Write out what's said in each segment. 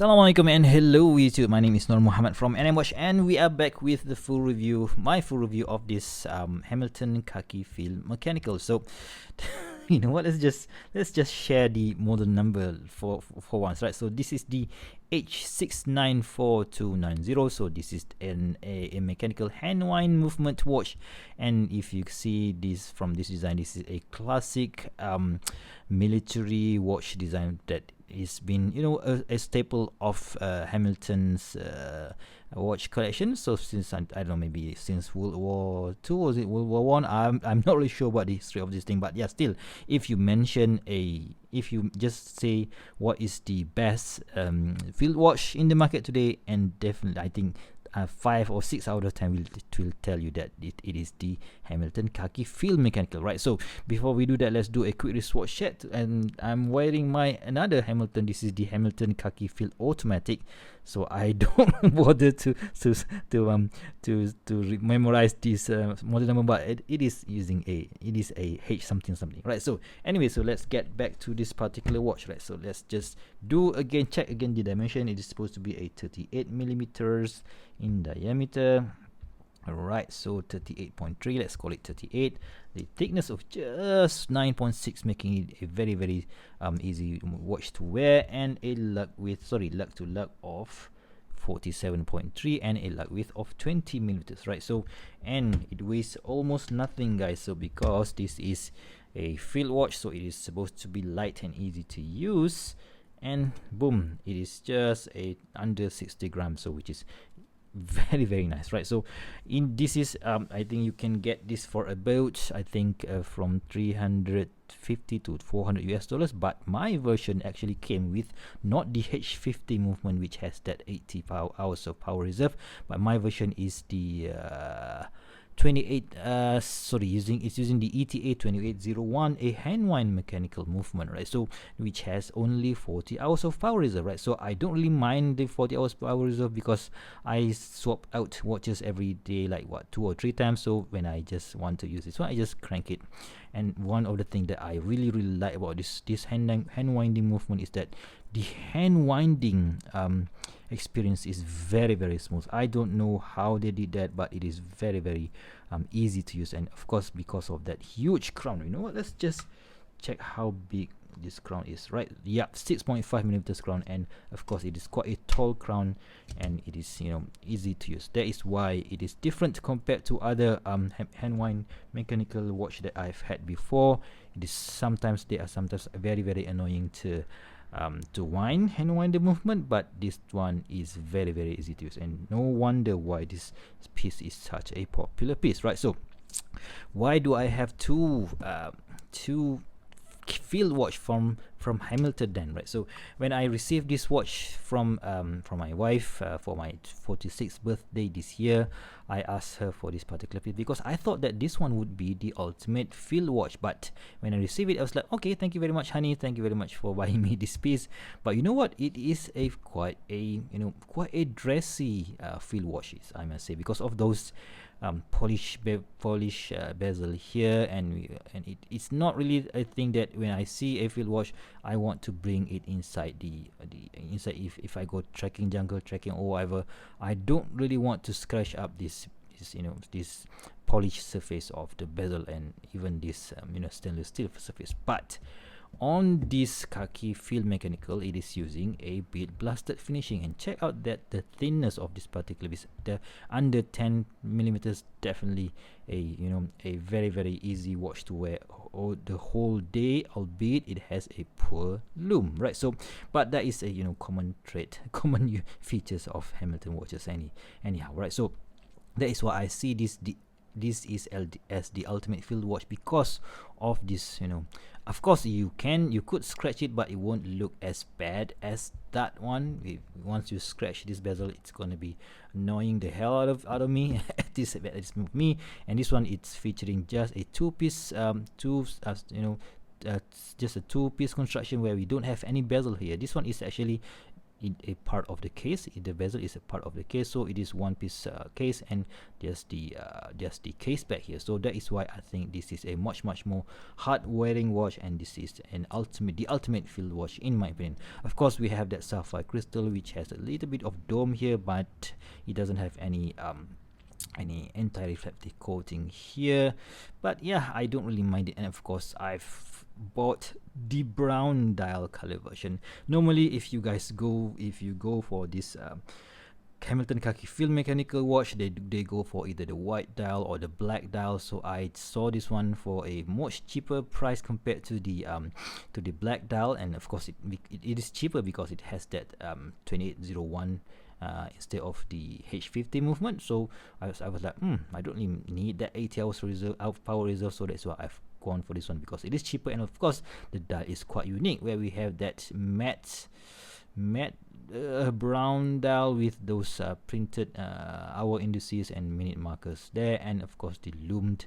Assalamualaikum and hello YouTube. My name is Nur Muhammad from NMWatch, and we are back with the full review, my full review of this Hamilton Khaki Field Mechanical. So, you know what? Let's just share the model number for once, right? So this is the H694290. So this is a mechanical hand wind movement watch, and if you see this from this design, this is a classic military watch design that is been a staple of Hamilton's watch collection. So since I don't know, maybe since World War II, or is it World War One? I'm not really sure about the history of this thing, but yeah, still, if you just say what is the best field watch in the market today, and definitely I think 5 or 6 out of 10 will tell you that it is the Hamilton Khaki Field Mechanical, right? So before we do that, let's do a quick wristwatch check. And I'm wearing my another Hamilton. This is the Hamilton Khaki Field Automatic. So I don't bother to memorize this model number, but it is a H something, right? So anyway, so let's get back to this particular watch, right? So let's just check again the dimension. It is supposed to be a 38 millimeters in diameter. Alright, so 38.3, let's call it 38. The thickness of just 9.6, making it a very, very easy watch to wear, and a lug to lug of 47.3 and a lug width of 20 millimeters, right? So, and it weighs almost nothing, guys. So because this is a field watch, so it is supposed to be light and easy to use, and boom, it is just under 60 grams, so which is very, very nice, right? So this is I think you can get this for about from 350 to 400 US dollars, but my version actually came with not the H50 movement, which has that 80 hours of power reserve, but my version is the 28 using the ETA 2801, a hand wind mechanical movement, right? So which has only 40 hours of power reserve, right? So I don't really mind the 40 hours power reserve, because I swap out watches every day, like 2 or 3 times. So when I just want to use this one, I just crank it. And one of the things that I really like about this hand winding movement is that the hand winding experience is very, very smooth. I don't know how they did that, but it is very, very easy to use. And of course, because of that huge crown, you know what, let's just check how big this crown is, right? Yeah, 6.5 millimeters crown, and of course it is quite a tall crown, and it is easy to use. That is why it is different compared to other hand wind mechanical watch that I've had before. They are sometimes very, very annoying to hand wind the movement, but this one is very, very easy to use, and no wonder why this piece is such a popular piece, right? So why do I have two field watch from Hamilton then, right? So when I received this watch from my wife for my 46th birthday this year, I asked her for this particular piece because I thought that this one would be the ultimate field watch. But when I received it, I was like, okay, thank you very much, honey, thank you very much for buying me this piece. But you know what, it is quite a dressy field watch, I must say, because of those polish bezel here, and it's not really a thing that when I see a field watch I want to bring it inside the inside. If I go jungle trekking or whatever, I don't really want to scratch up this polished surface of the bezel, and even this stainless steel surface. But on this Khaki Field Mechanical, it is using a bead blasted finishing, and check out that the thinness of this particular piece, the under 10 millimeters, definitely a very, very easy watch to wear the whole day, albeit it has a poor lume, right? So, but that is a common features of Hamilton watches anyhow, right? So that is why I see this is as the ultimate field watch, because of this. Of course you could scratch it, but it won't look as bad as that one. Once you scratch this bezel, it's gonna be annoying the hell out of me. This me. And this one, it's featuring just a two-piece just a two-piece construction where we don't have any bezel here. This one is actually a part of the case. The bezel is a part of the case, so it is one piece case, and there's the case back here. So that is why I think this is a much more hard wearing watch, and this is the ultimate field watch in my opinion. Of course, we have that sapphire crystal which has a little bit of dome here, but it doesn't have any anti-reflective coating here. But yeah, I don't really mind it. And of course, I've bought the brown dial color version. Normally, if you go for this Hamilton Khaki Field Mechanical watch, they go for either the white dial or the black dial. So I saw this one for a much cheaper price compared to the black dial, and of course it is cheaper because it has that 2801 instead of the H50 movement. So I was like, I don't really need that 80 hours power reserve, so that's why I've gone for this one, because it is cheaper, and of course the dial is quite unique, where we have that matte brown dial with those printed hour indices and minute markers there, and of course the loomed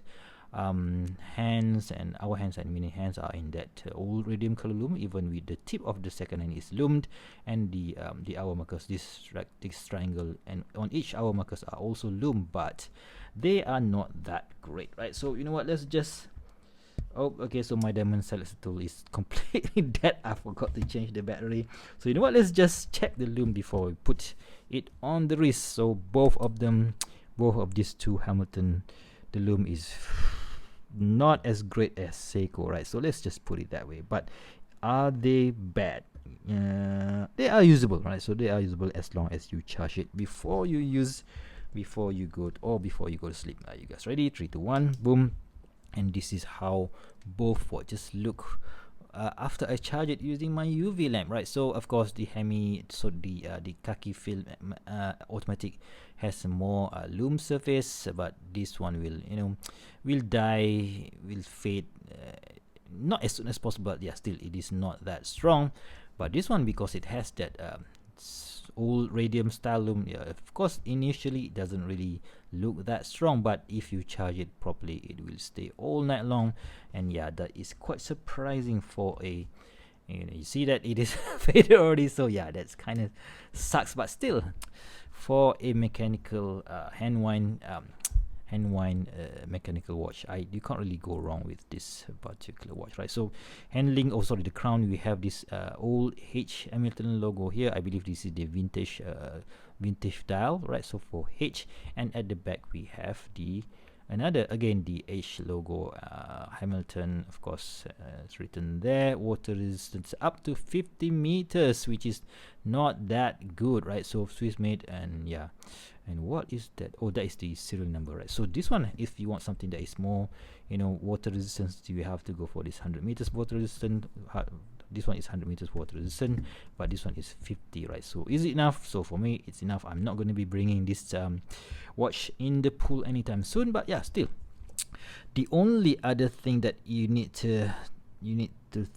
hands, and our hands and minute hands are in that old radium color loom, even with the tip of the second hand is loomed, and the hour markers, this triangle and on each hour markers are also loomed, but they are not that great, right? So you know what, let's just okay, so my diamond selector tool is completely dead. I forgot to change the battery. So you know what, let's just check the loom before we put it on the wrist. So both of these two Hamilton, the loom is not as great as Seiko, right? So let's just put it that way. But are they bad? They are usable, right? So they are usable as long as you charge it before you go to sleep. Are you guys ready? 3, 2, 1, boom. And this is how both watches look after I charge it using my UV lamp, right? So of course the Khaki Field automatic has more loom surface, but this one will fade not as soon as possible. But yeah, still it is not that strong. But this one, because it has that old radium style loom, yeah, of course initially it doesn't really look that strong, but if you charge it properly, it will stay all night long. And yeah, that is quite surprising for a, you see that it is faded already. So yeah, that's kind of sucks, but still, for a mechanical hand wind mechanical watch, you can't really go wrong with this particular watch, right? So handling, the crown, we have this old H Hamilton logo here. I believe this is the vintage dial, right? So for H, and at the back we have the H logo, Hamilton, of course. It's written there, water resistance up to 50 meters, which is not that good, right? So Swiss made, and yeah. And what is that? Oh, that is the serial number, right? So this one, if you want something that is more, water resistance, you have to go for this 100 meters water resistant. This one is 100 meters water resistant, but this one is 50, right? So is it enough? So for me, it's enough. I'm not going to be bringing this watch in the pool anytime soon, but yeah, still. The only other thing that you need to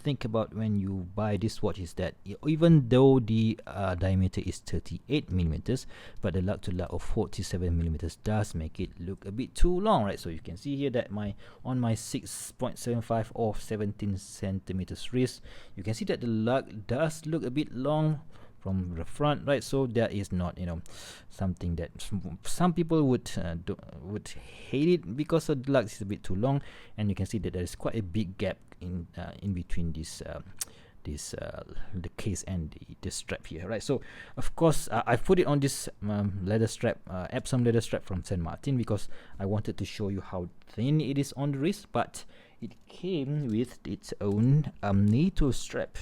think about when you buy this watch is that even though the diameter is 38 millimeters, but the lug to lug of 47 millimeters does make it look a bit too long, right? So you can see here that on my 6.75 or 17 centimeters wrist, you can see that the lug does look a bit long from the front, right? So that is not something that some people would hate it, because the lug is a bit too long, and you can see that there is quite a big gap in between the case and the strap here, right? So of course I put it on this leather strap, Epsom leather strap from Saint Martin, because I wanted to show you how thin it is on the wrist. But it came with its own NATO strap,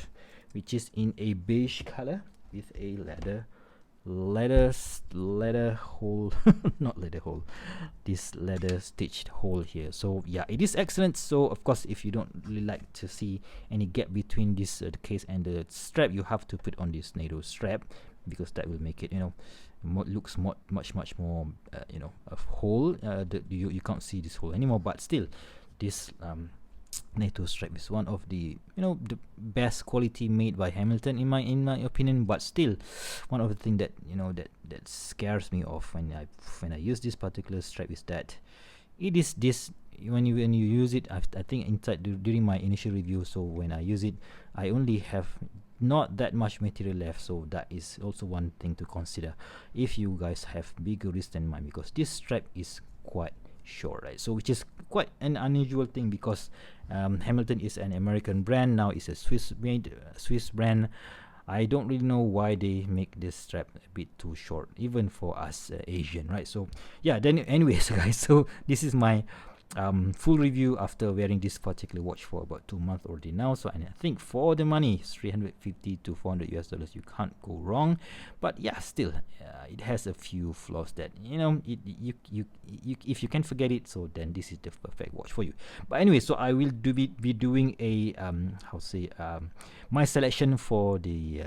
which is in a beige color with a leather hole not leather hole, this leather stitched hole here. So yeah, it is excellent. So of course, if you don't really like to see any gap between this the case and the strap, you have to put on this NATO strap, because that will make it looks much more a hole. You can't see this hole anymore, but still this NATO strap is one of the the best quality made by Hamilton in my opinion. But still, one of the things that that scares me off when I use this particular strap is that it is this, when you use it, I think inside during my initial review, so when I use it, I only have not that much material left, so that is also one thing to consider if you guys have bigger wrist than mine, because this strap is quite short, right? So which is quite an unusual thing, because Hamilton is an American brand, now it's a Swiss brand. I don't really know why they make this strap a bit too short, even for us Asian, right? So yeah, then anyways guys, so this is my full review after wearing this particular watch for about 2 months already now. So and I think for the money, 350 to 400 US dollars, you can't go wrong. But yeah, still it has a few flaws that, you know, if you can forget it, so then this is the perfect watch for you. But anyway, so I will be doing a my selection for the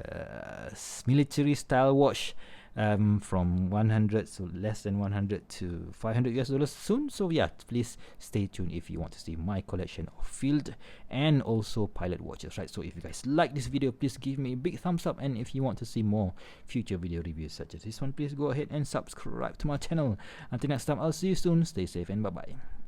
military style watch, from 100, so less than 100 to 500 US dollars soon. So yeah, please stay tuned if you want to see my collection of field and also pilot watches, right? So if you guys like this video, please give me a big thumbs up, and if you want to see more future video reviews such as this one, please go ahead and subscribe to my channel. Until next time, I'll see you soon. Stay safe and bye bye.